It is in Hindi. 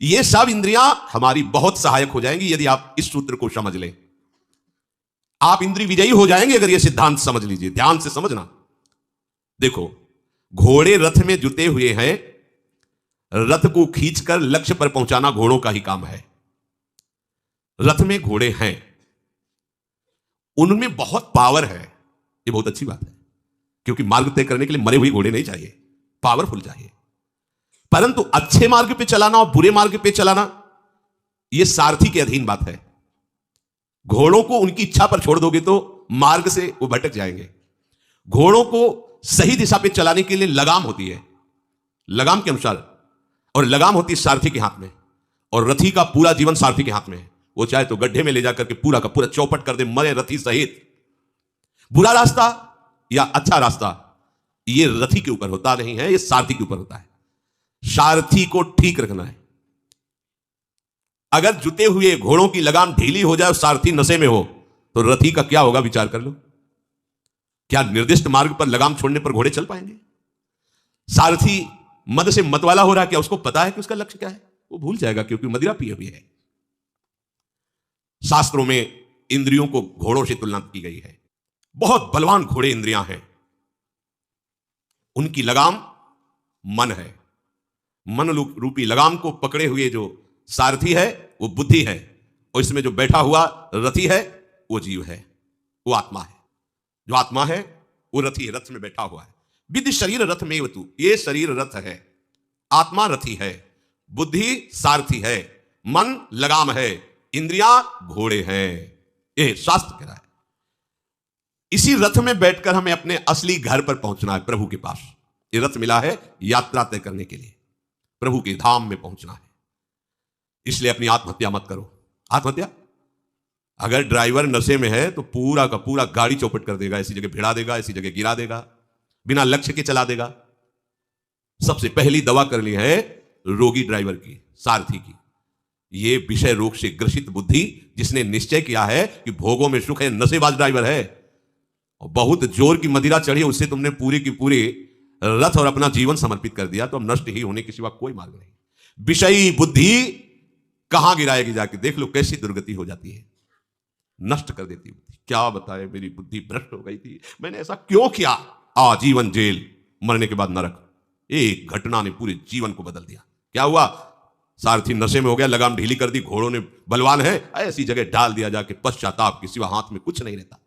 ये सब इंद्रियां हमारी बहुत सहायक हो जाएंगी यदि आप इस सूत्र को समझ लें। आप इंद्रिय विजयी हो जाएंगे अगर ये सिद्धांत समझ लीजिए। ध्यान से समझना। देखो, घोड़े रथ में जुटे हुए हैं, रथ को खींचकर लक्ष्य पर पहुंचाना घोड़ों का ही काम है। रथ में घोड़े हैं, उनमें बहुत पावर है, ये बहुत अच्छी बात है, क्योंकि मार्ग तय करने के लिए मरे हुए घोड़े नहीं चाहिए, पावरफुल चाहिए। परंतु अच्छे मार्ग पे चलाना और बुरे मार्ग पे चलाना यह सारथी के अधीन बात है। घोड़ों को उनकी इच्छा पर छोड़ दोगे तो मार्ग से वो भटक जाएंगे। घोड़ों को सही दिशा पे चलाने के लिए लगाम होती है, लगाम के अनुसार, और लगाम होती है सारथी के हाथ में, और रथी का पूरा जीवन सारथी के हाथ में है। वो चाहे तो गड्ढे में ले जाकर के पूरा का पूरा चौपट कर दे, मरे रथी सहित। बुरा रास्ता या अच्छा रास्ता ये रथी के ऊपर होता नहीं है, ये सारथी के ऊपर होता है। सारथी को ठीक रखना है। अगर जुटे हुए घोड़ों की लगाम ढीली हो जाए और सारथी नशे में हो तो रथी का क्या होगा, विचार कर लो। क्या निर्दिष्ट मार्ग पर लगाम छोड़ने पर घोड़े चल पाएंगे? सारथी मद से मतवाला हो रहा है, क्या उसको पता है कि उसका लक्ष्य क्या है? वो भूल जाएगा, क्योंकि मदिरा पिए हुए है। शास्त्रों में इंद्रियों को घोड़ों से तुलना की गई है। बहुत बलवान घोड़े इंद्रियां हैं, उनकी लगाम मन है। मन रूपी लगाम को पकड़े हुए जो सारथी है वो बुद्धि है, और इसमें जो बैठा हुआ रथी है वो जीव है, वो आत्मा है। जो आत्मा है वो रथी है, रथ में बैठा हुआ है। विधि शरीर रथ में वतु, ये शरीर रथ है, आत्मा रथी है, बुद्धि सारथी है, मन लगाम है, इंद्रियां घोड़े हैं। ये शास्त्र कह रहा है। इसी रथ में बैठकर हमें अपने असली घर पर पहुंचना है, प्रभु के पास। ये रथ मिला है यात्रा तय करने के लिए, प्रभु के धाम में पहुंचना है। इसलिए अपनी आत्महत्या मत करो। आत्महत्या, अगर ड्राइवर नशे में है तो पूरा का पूरा गाड़ी चौपट कर देगा, ऐसी जगह भिड़ा देगा, ऐसी जगह गिरा देगा, बिना लक्ष्य के चला देगा। सबसे पहली दवा करनी है रोगी ड्राइवर की, सारथी की। ये विषय रोग से ग्रसित बुद्धि जिसने निश्चय किया है कि भोगों में सुख है, नशेबाज ड्राइवर है, और बहुत जोर की मदिरा चढ़ी, उससे तुमने पूरी की पूरी रथ और अपना जीवन समर्पित कर दिया, तो अब नष्ट ही होने के सिवा कोई मार्ग नहीं। विषयी बुद्धि कहां गिराएगी जाके, देख लो कैसी दुर्गति हो जाती है, नष्ट कर देती है। क्या बताए, मेरी बुद्धि भ्रष्ट हो गई थी, मैंने ऐसा क्यों किया? आजीवन जेल, मरने के बाद नरक। एक घटना ने पूरे जीवन को बदल दिया। क्या हुआ? सारथी नशे में हो गया, लगाम ढीली कर दी, घोड़ों ने बलवान है, ऐसी जगह डाल दिया जाके, पश्चाताप के सिवा हाथ में कुछ नहीं रहता।